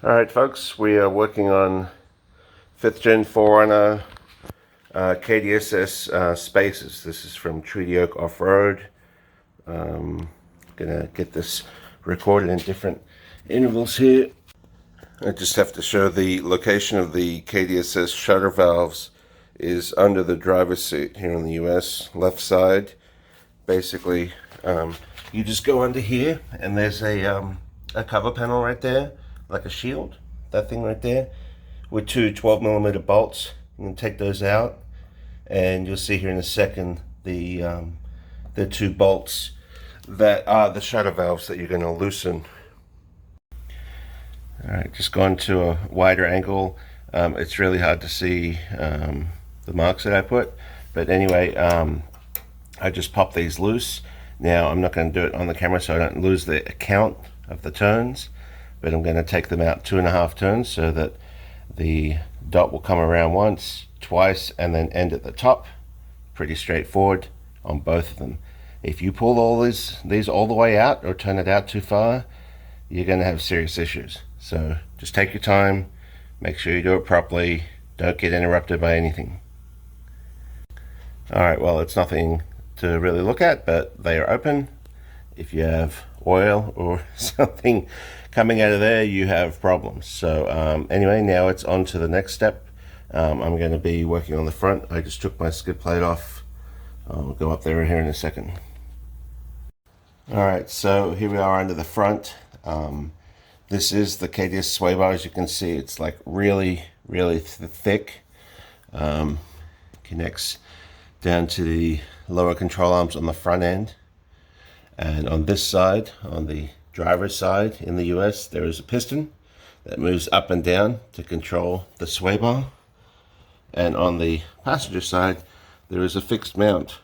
Alright folks, we are working on 5th gen 4Runner KDSS spaces. This is from Treaty Oak Offroad. Gonna get this recorded in different intervals here. I just have to show the location of the KDSS shutter valves is under the driver's seat here in the US, left side. Basically, you just go under here and there's a cover panel right there, like a shield, that thing right there, with two 12mm bolts. You can take those out, and you'll see here in a second the two bolts that are the shutter valves that you're going to loosen. Alright, just going to a wider angle. It's really hard to see the marks that I put, but anyway, I just pop these loose. Now I'm not going to do it on the camera so I don't lose the count of the turns, but I'm going to take them out 2.5 turns so that the dot will come around once, twice, and then end at the top. Pretty straightforward on both of them. If you pull all these all the way out or turn it out too far, you're going to have serious issues. So just take your time, make sure you do it properly, don't get interrupted by anything. Alright, well, it's nothing to really look at, but they are open. If you have oil or something coming out of there, you have problems. So anyway, now it's on to the next step. I'm going to be working on the front. I just took my skid plate off. I'll go up there here in a second. Alright, so here we are under the front. This is the KDS sway bar. As you can see, it's like really thick. Connects down to the lower control arms on the front end. And on this side, on the driver's side in the US, there is a piston that moves up and down to control the sway bar. And on the passenger side, there is a fixed mount.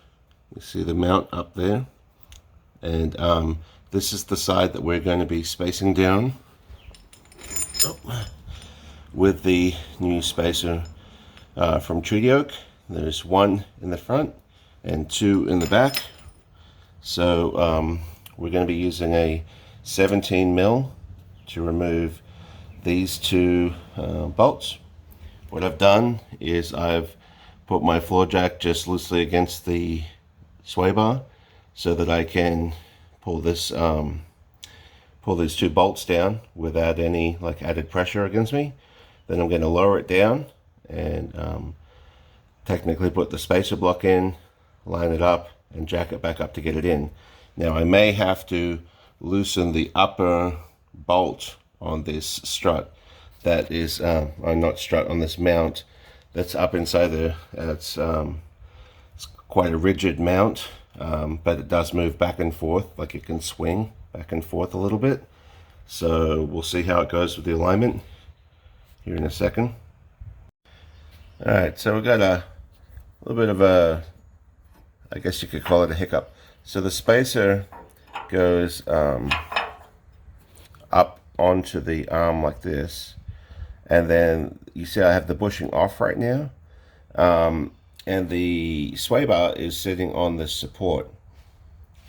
You see the mount up there. And this is the side that we're going to be spacing down with the new spacer from Treaty Oak. There's one in the front and two in the back. So we're going to be using a 17mm to remove these two bolts. What I've done is I've put my floor jack just loosely against the sway bar so that I can pull this pull these two bolts down without any like added pressure against me. Then I'm going to lower it down and technically put the spacer block in, line it up, and jack it back up to get it in. Now I may have to loosen the upper bolt on this strut that is not strut, on this mount that's up inside there. It's quite a rigid mount, but it does move back and forth, like it can swing back and forth a little bit. So we'll see how it goes with the alignment here in a second. Alright, so we've got a little bit of a, I guess you could call it a hiccup. So the spacer goes up onto the arm like this, and then you see I have the bushing off right now, and the sway bar is sitting on the support.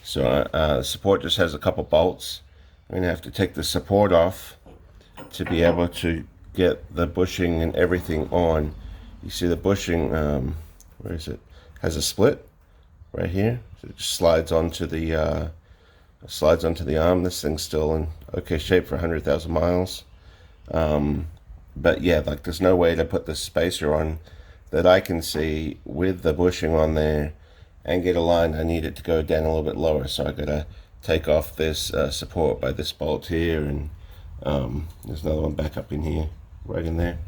So the support just has a couple bolts. I'm going to have to take the support off to be able to get the bushing and everything on. You see the bushing, where is it? Has a split right here, so it just slides onto the arm. This thing's still in okay shape for 100,000 miles. But yeah, like there's no way to put the spacer on that I can see with the bushing on there and get a line. I need it to go down a little bit lower, so I gotta take off this support by this bolt here, and there's another one back up in here, right in there.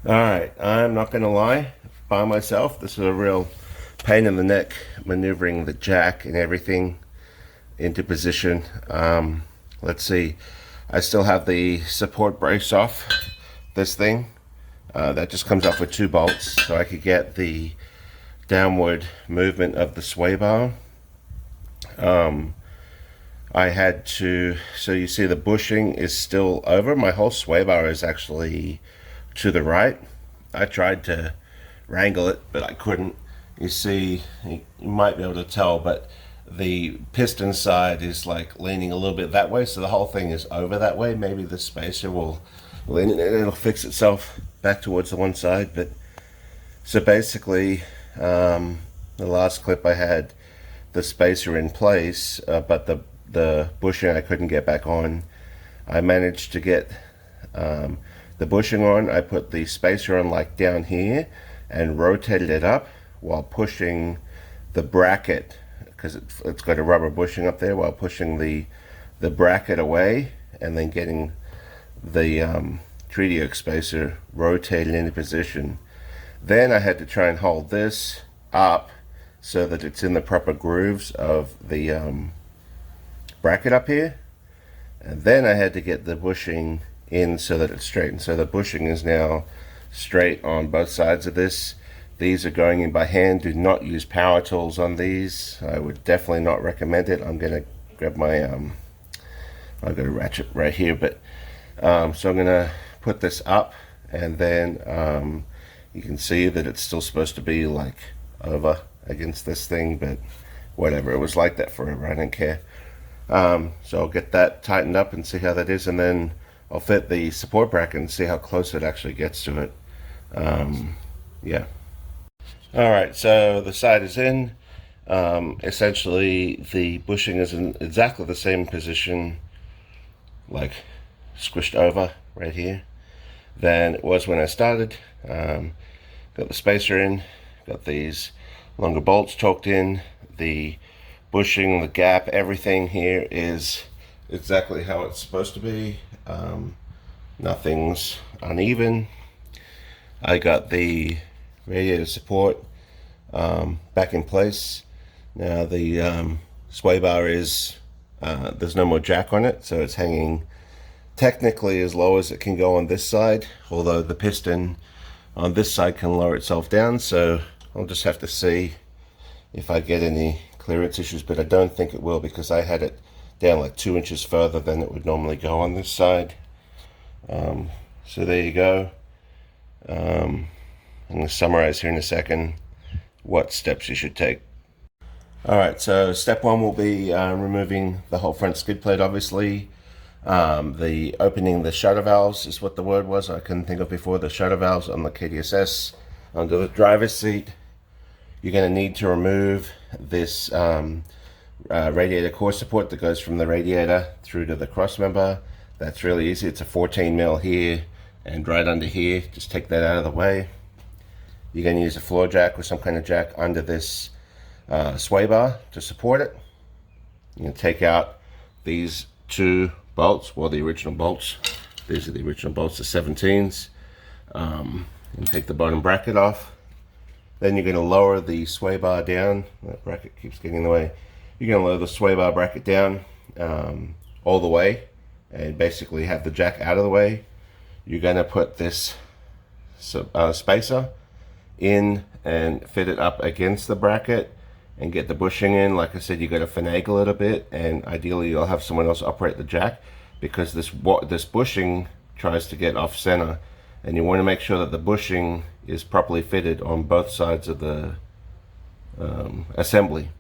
Alright, I'm not gonna lie, by myself this is a real pain in the neck maneuvering the jack and everything into position. Let's see, I still have the support brace off this thing. That just comes off with two bolts, so I could get the downward movement of the sway bar. I had to, so you see the bushing is still over. My whole sway bar is actually to the right. I tried to wrangle it, but I couldn't. You see, you might be able to tell, but the piston side is like leaning a little bit that way, so the whole thing is over that way. Maybe the spacer will lean and it'll fix itself back towards the one side. But so basically, the last clip I had the spacer in place, but the bushing I couldn't get back on. I managed to get the bushing on. I put the spacer on like down here and rotated it up while pushing the bracket, because it's got a rubber bushing up there, while pushing the bracket away and then getting the Treaty Oak spacer rotated into position. Then I had to try and hold this up so that it's in the proper grooves of the bracket up here, and then I had to get the bushing in so that it's straight. And so the bushing is now straight on both sides of this. These are going in by hand. Do not use power tools on these. I would definitely not recommend it. I'm gonna grab my I've got a ratchet right here, but so I'm gonna put this up, and then you can see that it's still supposed to be like over against this thing, but whatever, it was like that forever. I didn't care. So I'll get that tightened up and see how that is, and then I'll fit the support bracket and see how close it actually gets to it. Yeah. Alright, so the side is in. Essentially the bushing is in exactly the same position, like squished over right here, than it was when I started. Got the spacer in, got these longer bolts torqued in, the bushing, the gap, everything here is exactly how it's supposed to be. Nothing's uneven. I got the radiator support back in place. Now the sway bar is, there's no more jack on it, so it's hanging technically as low as it can go on this side, although the piston on this side can lower itself down, so I'll just have to see if I get any clearance issues, but I don't think it will, because I had it down like 2 inches further than it would normally go on this side. So there you go. I'm going to summarize here in a second what steps you should take. Alright, so step one will be removing the whole front skid plate, obviously. The opening the shutter valves is what the word was, I couldn't think of before. The shutter valves on the KDSS under the driver's seat. You're going to need to remove this radiator core support that goes from the radiator through to the cross member. That's really easy. It's a 14 mil here and right under here. Just take that out of the way. You're going to use a floor jack or some kind of jack under this sway bar to support it. You can take out these two bolts, well, the original bolts. These are the original bolts, the 17s. And take the bottom bracket off. Then you're going to lower the sway bar down. That bracket keeps getting in the way. You're going to lower the sway bar bracket down all the way and basically have the jack out of the way. You're going to put this spacer in and fit it up against the bracket and get the bushing in. Like I said, you got to finagle it a bit, and ideally you'll have someone else operate the jack, because this bushing tries to get off center, and you want to make sure that the bushing is properly fitted on both sides of the assembly.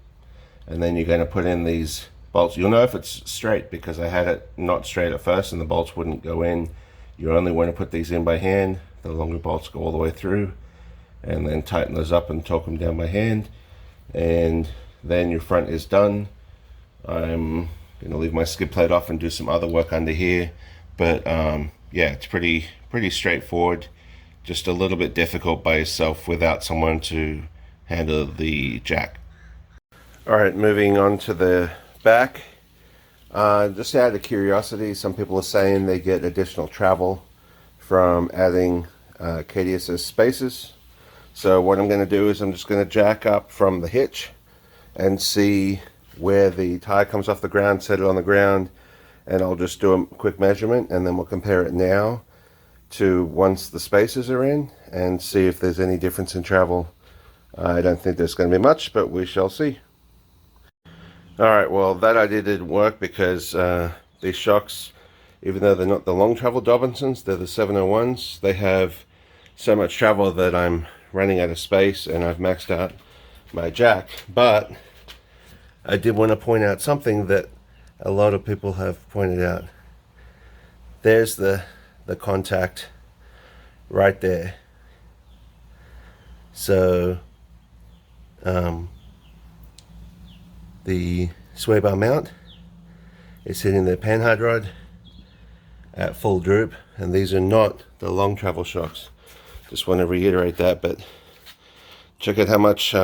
And then you're going to put in these bolts. You'll know if it's straight, because I had it not straight at first and the bolts wouldn't go in. You only want to put these in by hand. The longer bolts go all the way through, and then tighten those up and torque them down by hand, and then your front is done. I'm going to leave my skid plate off and do some other work under here, but yeah, it's pretty straightforward. Just a little bit difficult by yourself without someone to handle the jack. Alright, moving on to the back. Just out of curiosity, some people are saying they get additional travel from adding KDSS spacers. So what I'm going to do is I'm just going to jack up from the hitch and see where the tire comes off the ground, set it on the ground, and I'll just do a quick measurement, and then we'll compare it now to once the spacers are in and see if there's any difference in travel. I don't think there's going to be much, but we shall see. Alright, well, that idea didn't work, because these shocks, even though they're not the long travel Dobinsons, they're the 701s, they have so much travel that I'm running out of space and I've maxed out my jack. But I did want to point out something that a lot of people have pointed out. There's the contact right there. So the sway bar mount is hitting the panhard rod at full droop, and these are not the long travel shocks. Just want to reiterate that, but check out how much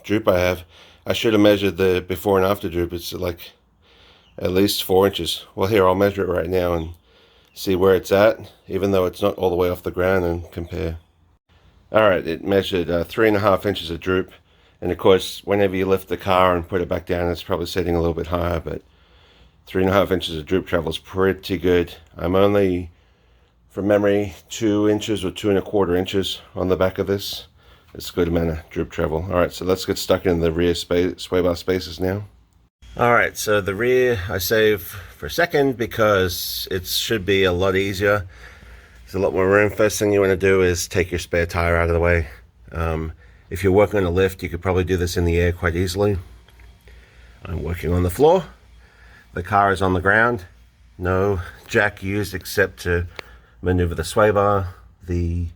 droop I have. I should have measured the before and after droop. It's like at least 4 inches. Well, here, I'll measure it right now and see where it's at, even though it's not all the way off the ground, and compare. Alright, it measured 3.5 inches of droop, and of course whenever you lift the car and put it back down, it's probably setting a little bit higher, but 3.5 inches of droop travels pretty good. I'm only, from memory, 2 inches or 2.25 inches on the back of this. It's a good amount of droop travel. Alright, so let's get stuck in the rear sway bar spaces now. Alright, so the rear I save for a second because it should be a lot easier. There's a lot more room. First thing you want to do is take your spare tire out of the way. If you're working on a lift, you could probably do this in the air quite easily. I'm working on the floor. The car is on the ground. No jack used except to maneuver the sway bar. The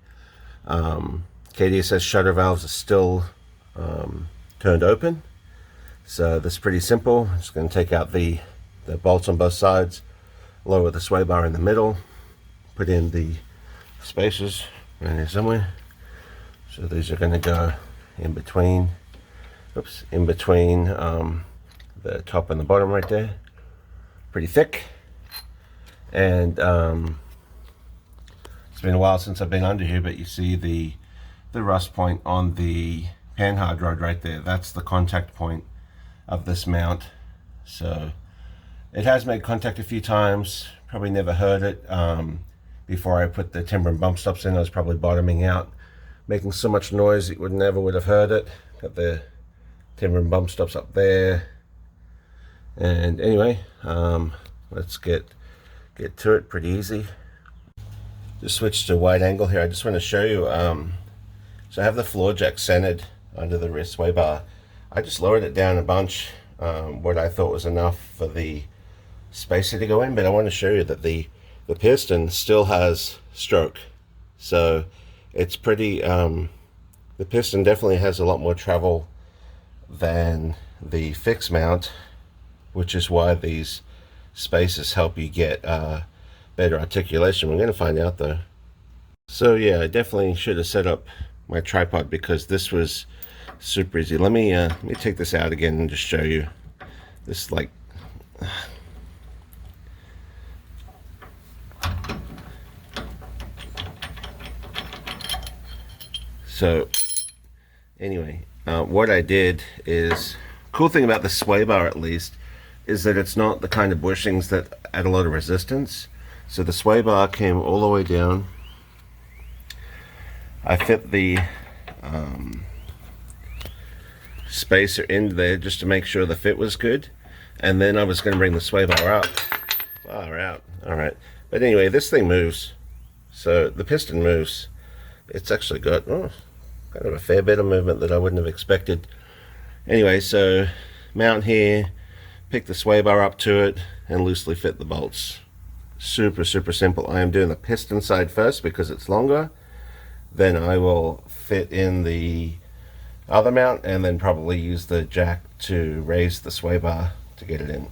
KDSS shutter valves are still turned open. So this is pretty simple. I'm just going to take out the bolts on both sides, lower the sway bar in the middle, put in the spacers around here somewhere. So these are going to go in between, the top and the bottom right there. Pretty thick. And it's been a while since I've been under here, but you see the rust point on the panhard rod right there. That's the contact point of this mount. So it has made contact a few times, probably never heard it. Before I put the timber and bump stops in, I was probably bottoming out, making so much noise you never would have heard it. Got the timber and bump stops up there. And anyway, let's get to it pretty easy. Just switch to wide angle here. I just want to show you, so I have the floor jack centered under the rear sway bar. I just lowered it down a bunch, what I thought was enough for the spacer to go in, but I want to show you that the piston still has stroke. So it's pretty, the piston definitely has a lot more travel than the fixed mount, which is why these spacers help you get better articulation. We're going to find out though. So yeah, I definitely should have set up my tripod because this was super easy. Let me take this out again and just show you. This is like so anyway, what I did is, cool thing about the sway bar at least is that it's not the kind of bushings that add a lot of resistance. So the sway bar came all the way down. I fit the spacer in there just to make sure the fit was good, and then I was going to bring the sway bar up. Far out. Alright, but anyway, this thing moves, so the piston moves. It's actually got kind of a fair bit of movement that I wouldn't have expected. Anyway, so mount here, pick the sway bar up to it, and loosely fit the bolts. Super simple. I am doing the piston side first because it's longer. Then I will fit in the other mount and then probably use the jack to raise the sway bar to get it in.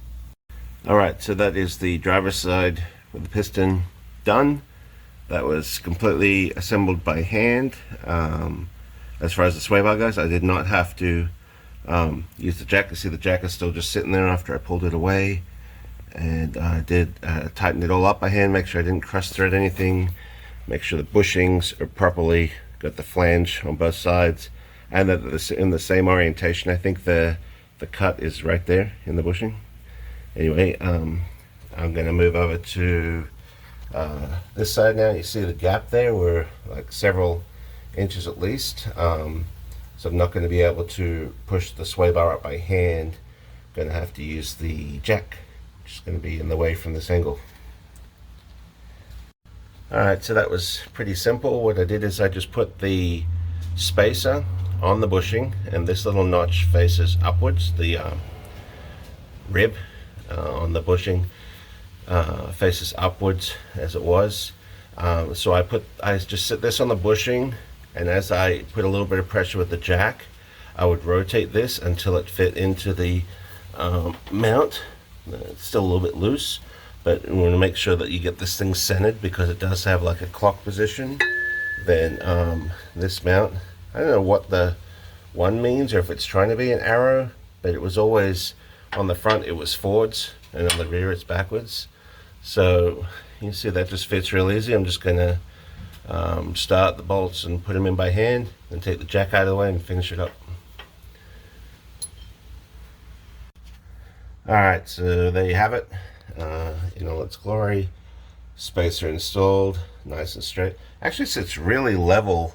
Alright, so that is the driver's side with the piston done. That was completely assembled by hand. As far as the sway bar goes, I did not have to use the jack. You see the jack is still just sitting there after I pulled it away. And I did tighten it all up by hand, make sure I didn't cross thread anything, make sure the bushings are properly, got the flange on both sides, and that it's in the same orientation. I think the cut is right there in the bushing. Anyway, I'm going to move over to this side now. You see the gap there, we're like several inches at least. So I'm not going to be able to push the sway bar up by hand. I'm going to have to use the jack, which is going to be in the way from this angle. Alright, so that was pretty simple. What I did is I just put the spacer on the bushing, and this little notch faces upwards. The rib on the bushing faces upwards as it was. So I just set this on the bushing, and as I put a little bit of pressure with the jack, I would rotate this until it fit into the mount. It's still a little bit loose, but you want to make sure that you get this thing centered because it does have like a clock position. Then this mount, I don't know what the one means or if it's trying to be an arrow, but it was always on the front it was forwards and on the rear it's backwards. So you can see that just fits real easy. I'm just going to start the bolts and put them in by hand, and take the jack out of the way and finish it up. Alright, so there you have it in all its glory. Spacer installed, nice and straight. Actually sits really level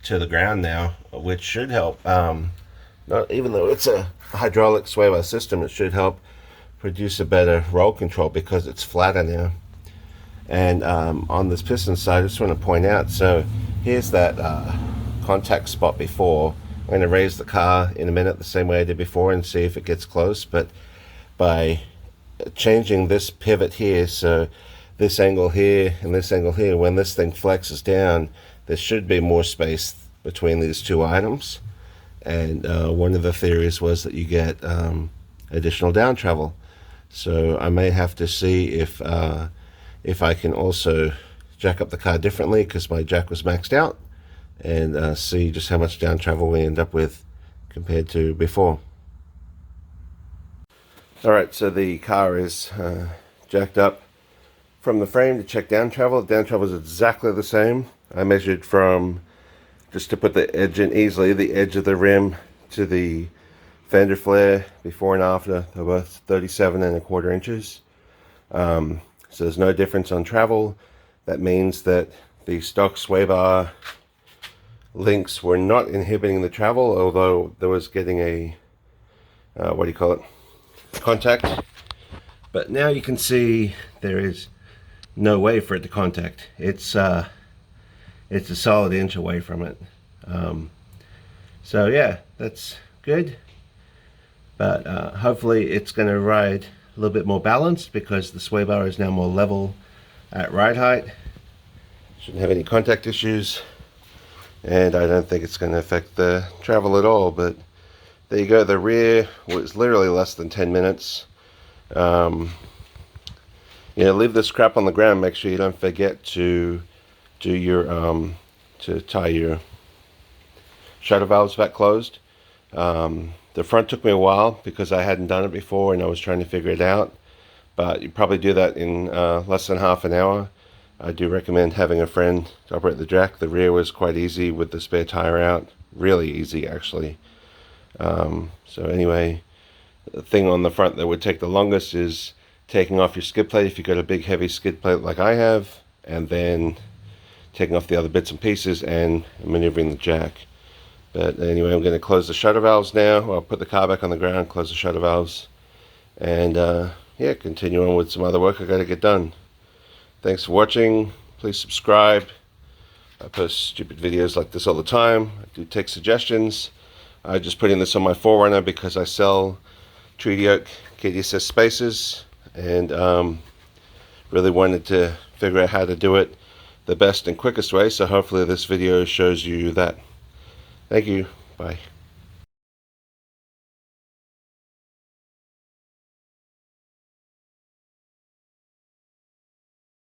to the ground now, which should help. Even though it's a hydraulic sway bar system, it should help produce a better roll control because it's flatter now. And on this piston side, I just want to point out, so here's that contact spot before. I'm going to raise the car in a minute the same way I did before and see if it gets close, but by changing this pivot here, so this angle here and this angle here, when this thing flexes down, there should be more space between these two items. And one of the theories was that you get additional down travel. So I may have to see if I can also jack up the car differently, because my jack was maxed out, and see just how much down travel we end up with compared to before. Alright, so the car is jacked up from the frame to check down travel. Down travel is exactly the same. I measured from, just to put the edge in easily, the edge of the rim to the fender flare before and after. They're both 37¼ inches. So there's no difference on travel. That means that the stock sway bar links were not inhibiting the travel, although there was getting a what do you call it, contact. But now you can see there is no way for it to contact. It's a solid inch away from it. So yeah, that's good. But hopefully it's going to ride a little bit more balanced because the sway bar is now more level at ride height. Shouldn't have any contact issues, and I don't think it's going to affect the travel at all. But there you go. The rear was literally less than 10 minutes. You know, leave this crap on the ground. Make sure you don't forget to do your to tie your shutter valves back closed. The front took me a while because I hadn't done it before and I was trying to figure it out, but you probably do that in less than half an hour. I do recommend having a friend to operate the jack. The rear was quite easy with the spare tire out, really easy actually. So anyway, the thing on the front that would take the longest is taking off your skid plate if you've got a big heavy skid plate like I have, and then taking off the other bits and pieces and maneuvering the jack. But anyway, I'm going to close the shutter valves now. I'll put the car back on the ground, close the shutter valves, and yeah, continue on with some other work I got to get done. Thanks for watching. Please subscribe. I post stupid videos like this all the time. I do take suggestions. I just put in this on my 4Runner because I sell Treaty Oak KDSS spacers, and really wanted to figure out how to do it the best and quickest way, so hopefully this video shows you that. Thank you. Bye.